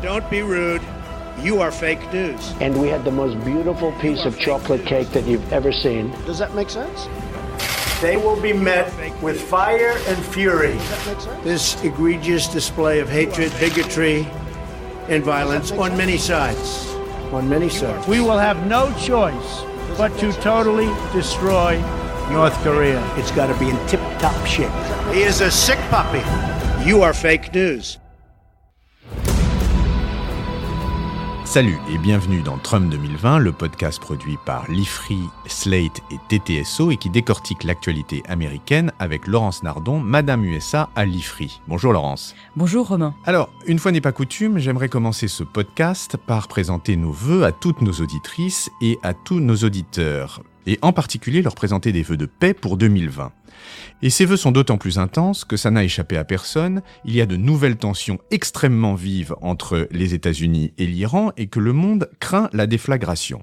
Don't be rude. You are fake news. And we had the most beautiful piece of chocolate cake that you've ever seen. Does that make sense? They will be met with fire and fury. This egregious display of hatred, bigotry, and violence on many sides. On many sides. We will have no choice but to totally destroy North Korea. It's got to be in tip-top shape. He is a sick puppy. You are fake news. Salut et bienvenue dans Trump 2020, le podcast produit par l'IFRI, Slate et TTSO et qui décortique l'actualité américaine avec Laurence Nardon, Madame USA à l'IFRI. Bonjour Laurence. Bonjour Romain. Alors, une fois n'est pas coutume, j'aimerais commencer ce podcast par présenter nos vœux à toutes nos auditrices et à tous nos auditeurs, et en particulier leur présenter des vœux de paix pour 2020. Et ces vœux sont d'autant plus intenses que ça n'a échappé à personne, il y a de nouvelles tensions extrêmement vives entre les États-Unis et l'Iran et que le monde craint la déflagration.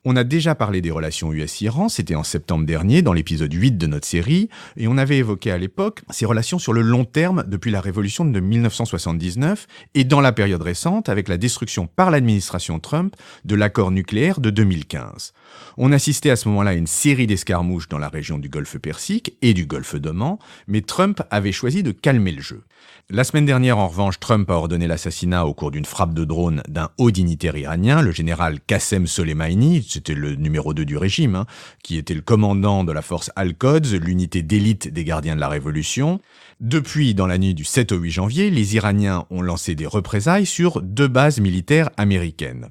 On a déjà parlé des relations US-Iran, c'était en septembre dernier dans l'épisode 8 de notre série, et on avait évoqué à l'époque ces relations sur le long terme depuis la révolution de 1979 et dans la période récente avec la destruction par l'administration Trump de l'accord nucléaire de 2015. On assistait à ce moment-là à une série d'escarmouches dans la région du Golfe Persique et du Golfe d'Oman, mais Trump avait choisi de calmer le jeu. La semaine dernière, en revanche, Trump a ordonné l'assassinat au cours d'une frappe de drone d'un haut dignitaire iranien, le général Qassem Soleimani, c'était le numéro 2 du régime, qui était le commandant de la force Al-Quds, l'unité d'élite des gardiens de la Révolution. Depuis, dans la nuit du 7 au 8 janvier, les Iraniens ont lancé des représailles sur 2 bases militaires américaines.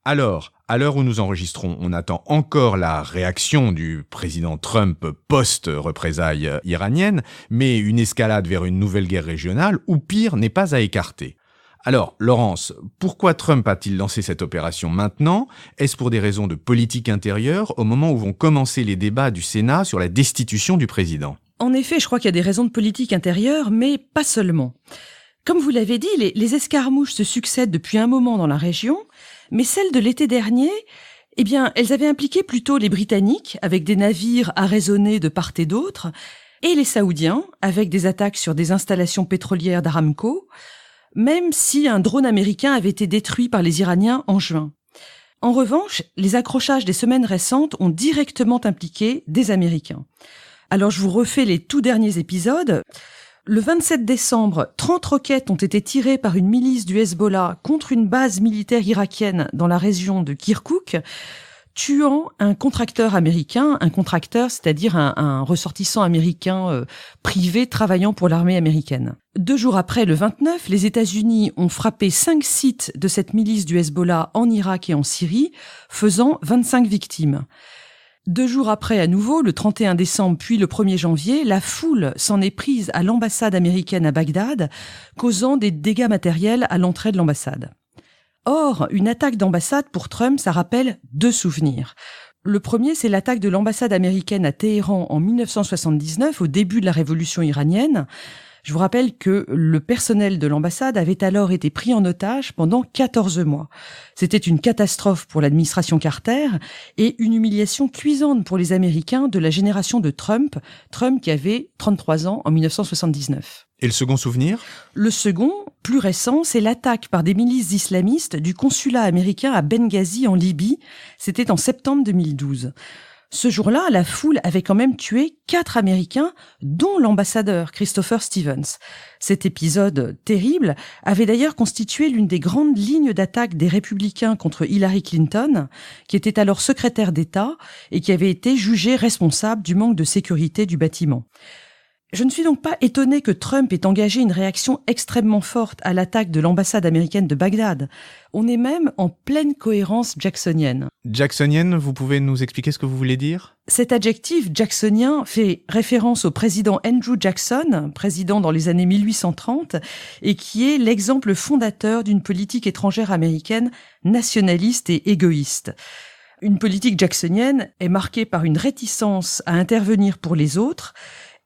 Alors, à l'heure où nous enregistrons, on attend encore la réaction du président Trump post-représailles iraniennes, mais une escalade vers une nouvelle guerre régionale, ou pire, n'est pas à écarter. Alors, Laurence, pourquoi Trump a-t-il lancé cette opération maintenant ? Est-ce pour des raisons de politique intérieure, au moment où vont commencer les débats du Sénat sur la destitution du président ? En effet, je crois qu'il y a des raisons de politique intérieure, mais pas seulement. Comme vous l'avez dit, les escarmouches se succèdent depuis un moment dans la région, mais celles de l'été dernier, eh bien, elles avaient impliqué plutôt les Britanniques, avec des navires arraisonnés de part et d'autre, et les Saoudiens, avec des attaques sur des installations pétrolières d'Aramco, même si un drone américain avait été détruit par les Iraniens en juin. En revanche, les accrochages des semaines récentes ont directement impliqué des Américains. Alors je vous refais les tout derniers épisodes. Le 27 décembre, 30 roquettes ont été tirées par une milice du Hezbollah contre une base militaire irakienne dans la région de Kirkouk, tuant un contracteur américain, c'est-à-dire un ressortissant américain privé travaillant pour l'armée américaine. 2 jours après, le 29, les États-Unis ont frappé 5 sites de cette milice du Hezbollah en Irak et en Syrie, faisant 25 victimes. 2 jours après, à nouveau, le 31 décembre puis le 1er janvier, la foule s'en est prise à l'ambassade américaine à Bagdad, causant des dégâts matériels à l'entrée de l'ambassade. Or, une attaque d'ambassade pour Trump, ça rappelle 2 souvenirs. Le premier, c'est l'attaque de l'ambassade américaine à Téhéran en 1979, au début de la révolution iranienne. Je vous rappelle que le personnel de l'ambassade avait alors été pris en otage pendant 14 mois. C'était une catastrophe pour l'administration Carter et une humiliation cuisante pour les Américains de la génération de Trump qui avait 33 ans en 1979. Et le second souvenir ? Le second, plus récent, c'est l'attaque par des milices islamistes du consulat américain à Benghazi en Libye. C'était en septembre 2012. Ce jour-là, la foule avait quand même tué 4 Américains, dont l'ambassadeur Christopher Stevens. Cet épisode terrible avait d'ailleurs constitué l'une des grandes lignes d'attaque des républicains contre Hillary Clinton, qui était alors secrétaire d'État et qui avait été jugée responsable du manque de sécurité du bâtiment. Je ne suis donc pas étonné que Trump ait engagé une réaction extrêmement forte à l'attaque de l'ambassade américaine de Bagdad. On est même en pleine cohérence jacksonienne. Jacksonienne, vous pouvez nous expliquer ce que vous voulez dire ? Cet adjectif jacksonien fait référence au président Andrew Jackson, président dans les années 1830, et qui est l'exemple fondateur d'une politique étrangère américaine nationaliste et égoïste. Une politique jacksonienne est marquée par une réticence à intervenir pour les autres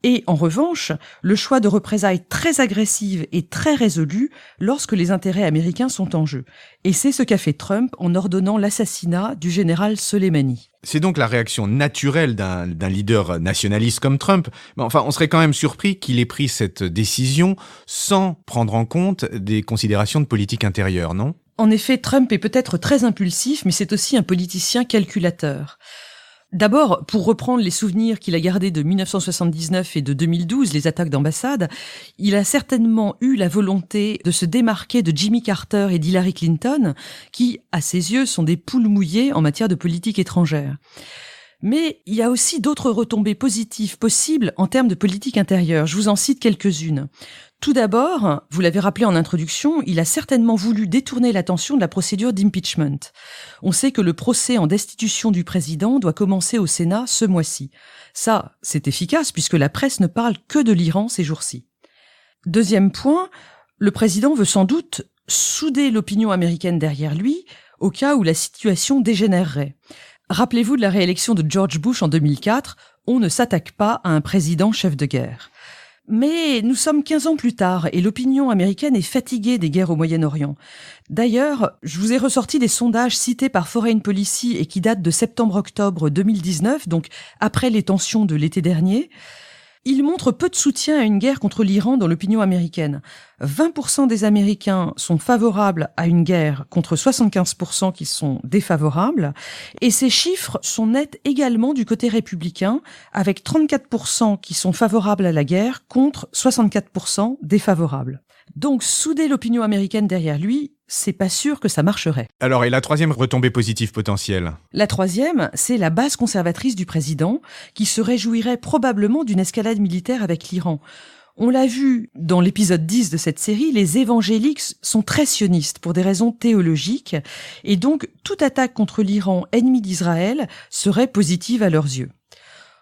Et en revanche, le choix de représailles très agressives et très résolues lorsque les intérêts américains sont en jeu. Et c'est ce qu'a fait Trump en ordonnant l'assassinat du général Soleimani. C'est donc la réaction naturelle d'un leader nationaliste comme Trump. Mais enfin, on serait quand même surpris qu'il ait pris cette décision sans prendre en compte des considérations de politique intérieure, non ? En effet, Trump est peut-être très impulsif, mais c'est aussi un politicien calculateur. D'abord, pour reprendre les souvenirs qu'il a gardés de 1979 et de 2012, les attaques d'ambassade, il a certainement eu la volonté de se démarquer de Jimmy Carter et d'Hillary Clinton, qui, à ses yeux, sont des poules mouillées en matière de politique étrangère. Mais il y a aussi d'autres retombées positives possibles en termes de politique intérieure. Je vous en cite quelques-unes. Tout d'abord, vous l'avez rappelé en introduction, il a certainement voulu détourner l'attention de la procédure d'impeachment. On sait que le procès en destitution du président doit commencer au Sénat ce mois-ci. Ça, c'est efficace puisque la presse ne parle que de l'Iran ces jours-ci. Deuxième point, le président veut sans doute souder l'opinion américaine derrière lui au cas où la situation dégénérerait. Rappelez-vous de la réélection de George Bush en 2004, on ne s'attaque pas à un président chef de guerre. Mais nous sommes 15 ans plus tard et l'opinion américaine est fatiguée des guerres au Moyen-Orient. D'ailleurs, je vous ai ressorti des sondages cités par Foreign Policy et qui datent de septembre-octobre 2019, donc après les tensions de l'été dernier. Ils montrent peu de soutien à une guerre contre l'Iran dans l'opinion américaine. 20% des Américains sont favorables à une guerre contre 75% qui sont défavorables. Et ces chiffres sont nets également du côté républicain, avec 34% qui sont favorables à la guerre contre 64% défavorables. Donc, souder l'opinion américaine derrière lui, c'est pas sûr que ça marcherait. Alors, et la troisième retombée positive potentielle ? La troisième, c'est la base conservatrice du président, qui se réjouirait probablement d'une escalade militaire avec l'Iran. On l'a vu dans l'épisode 10 de cette série, les évangéliques sont très sionistes pour des raisons théologiques, et donc toute attaque contre l'Iran, ennemi d'Israël, serait positive à leurs yeux.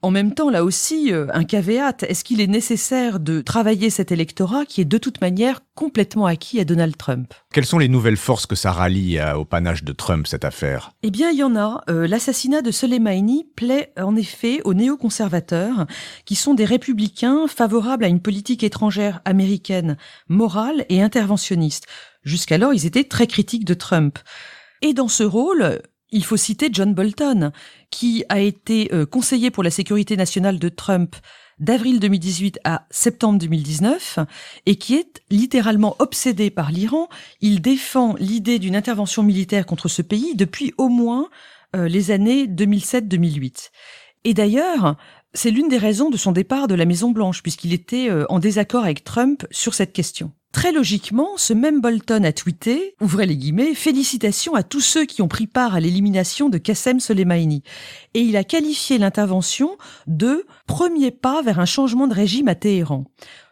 En même temps, là aussi, un caveat, est-ce qu'il est nécessaire de travailler cet électorat qui est de toute manière complètement acquis à Donald Trump ? Quelles sont les nouvelles forces que ça rallie au panache de Trump, cette affaire ? Eh bien, il y en a. L'assassinat de Soleimani plaît en effet aux néoconservateurs, qui sont des républicains favorables à une politique étrangère américaine morale et interventionniste. Jusqu'alors, ils étaient très critiques de Trump. Et dans ce rôle, il faut citer John Bolton, qui a été conseiller pour la sécurité nationale de Trump d'avril 2018 à septembre 2019 et qui est littéralement obsédé par l'Iran. Il défend l'idée d'une intervention militaire contre ce pays depuis au moins les années 2007-2008. Et d'ailleurs, c'est l'une des raisons de son départ de la Maison-Blanche, puisqu'il était en désaccord avec Trump sur cette question. Très logiquement, ce même Bolton a tweeté, ouvrez les guillemets, « Félicitations à tous ceux qui ont pris part à l'élimination de Qassem Soleimani ». Et il a qualifié l'intervention de « premier pas vers un changement de régime à Téhéran ».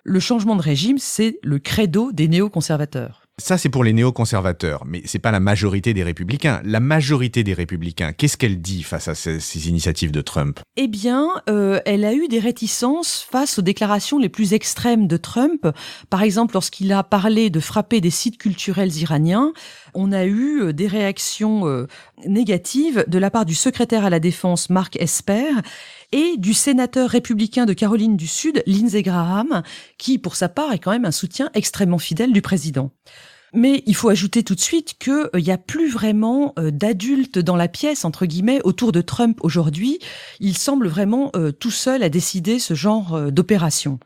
Le changement de régime, c'est le credo des néoconservateurs. Ça, c'est pour les néoconservateurs, mais c'est pas la majorité des républicains. La majorité des républicains, qu'est-ce qu'elle dit face à ces initiatives de Trump ? Eh bien, elle a eu des réticences face aux déclarations les plus extrêmes de Trump. Par exemple, lorsqu'il a parlé de frapper des sites culturels iraniens, on a eu des réactions négatives de la part du secrétaire à la Défense, Mark Esper, et du sénateur républicain de Caroline du Sud, Lindsey Graham, qui, pour sa part, est quand même un soutien extrêmement fidèle du président. Mais il faut ajouter tout de suite qu'il n'y a plus vraiment d'adultes dans la pièce, entre guillemets, autour de Trump aujourd'hui. Il semble vraiment tout seul à décider ce genre d'opération.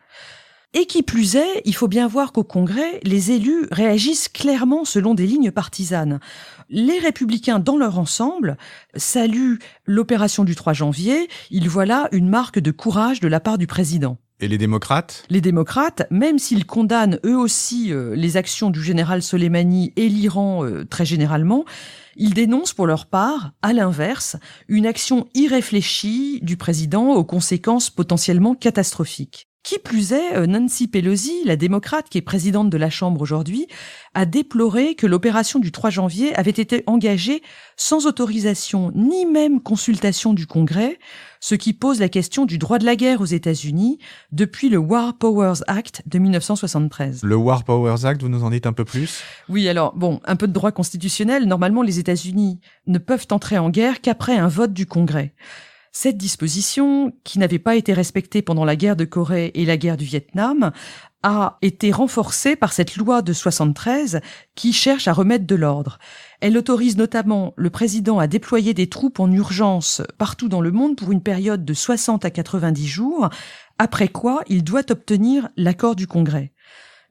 Et qui plus est, il faut bien voir qu'au Congrès, les élus réagissent clairement selon des lignes partisanes. Les républicains, dans leur ensemble, saluent l'opération du 3 janvier. Ils voient là une marque de courage de la part du président. Et les démocrates ? Les démocrates, même s'ils condamnent eux aussi les actions du général Soleimani et l'Iran très généralement, ils dénoncent pour leur part, à l'inverse, une action irréfléchie du président aux conséquences potentiellement catastrophiques. Qui plus est, Nancy Pelosi, la démocrate qui est présidente de la Chambre aujourd'hui, a déploré que l'opération du 3 janvier avait été engagée sans autorisation ni même consultation du Congrès, ce qui pose la question du droit de la guerre aux États-Unis depuis le War Powers Act de 1973. Le War Powers Act, vous nous en dites un peu plus ? Oui, alors, un peu de droit constitutionnel. Normalement, les États-Unis ne peuvent entrer en guerre qu'après un vote du Congrès. Cette disposition, qui n'avait pas été respectée pendant la guerre de Corée et la guerre du Vietnam, a été renforcée par cette loi de 73 qui cherche à remettre de l'ordre. Elle autorise notamment le président à déployer des troupes en urgence partout dans le monde pour une période de 60 à 90 jours, après quoi il doit obtenir l'accord du Congrès.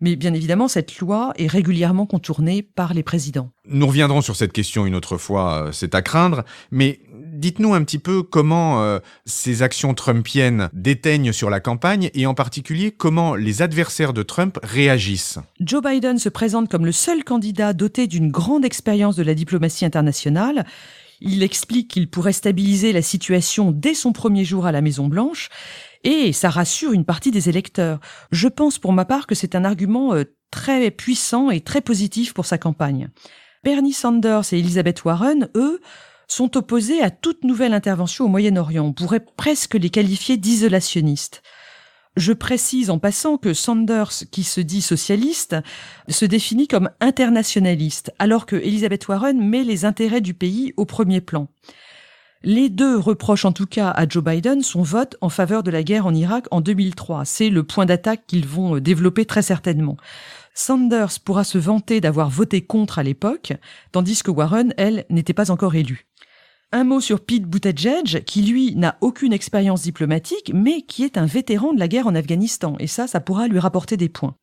Mais bien évidemment, cette loi est régulièrement contournée par les présidents. Nous reviendrons sur cette question une autre fois, c'est à craindre, mais dites-nous un petit peu comment ces actions trumpiennes déteignent sur la campagne et en particulier comment les adversaires de Trump réagissent. Joe Biden se présente comme le seul candidat doté d'une grande expérience de la diplomatie internationale. Il explique qu'il pourrait stabiliser la situation dès son premier jour à la Maison-Blanche et ça rassure une partie des électeurs. Je pense pour ma part que c'est un argument très puissant et très positif pour sa campagne. Bernie Sanders et Elizabeth Warren, eux, sont opposés à toute nouvelle intervention au Moyen-Orient. On pourrait presque les qualifier d'isolationnistes. Je précise en passant que Sanders, qui se dit socialiste, se définit comme internationaliste, alors que Elizabeth Warren met les intérêts du pays au premier plan. Les deux reprochent en tout cas à Joe Biden son vote en faveur de la guerre en Irak en 2003. C'est le point d'attaque qu'ils vont développer très certainement. Sanders pourra se vanter d'avoir voté contre à l'époque, tandis que Warren, elle, n'était pas encore élue. Un mot sur Pete Buttigieg, qui lui n'a aucune expérience diplomatique, mais qui est un vétéran de la guerre en Afghanistan, et ça pourra lui rapporter des points.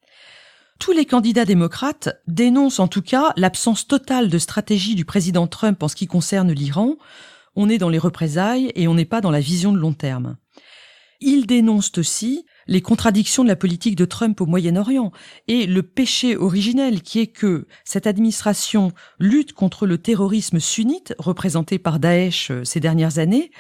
Tous les candidats démocrates dénoncent en tout cas l'absence totale de stratégie du président Trump en ce qui concerne l'Iran. On est dans les représailles et on n'est pas dans la vision de long terme. Ils dénoncent aussi les contradictions de la politique de Trump au Moyen-Orient et le péché originel qui est que cette administration lutte contre le terrorisme sunnite représenté par Daesh ces dernières années,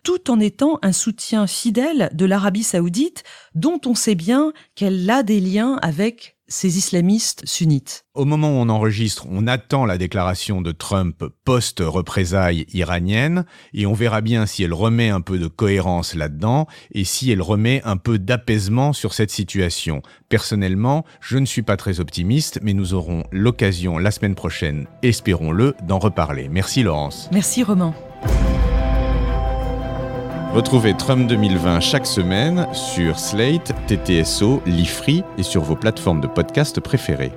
tout en étant un soutien fidèle de l'Arabie saoudite dont on sait bien qu'elle a des liens avec ces islamistes sunnites. Au moment où on enregistre, on attend la déclaration de Trump post-représailles iraniennes et on verra bien si elle remet un peu de cohérence là-dedans et si elle remet un peu d'apaisement sur cette situation. Personnellement, je ne suis pas très optimiste, mais nous aurons l'occasion la semaine prochaine, espérons-le, d'en reparler. Merci Laurence. Merci Romain. Retrouvez Trump 2020 chaque semaine sur Slate, TTSO, Lifree et sur vos plateformes de podcast préférées.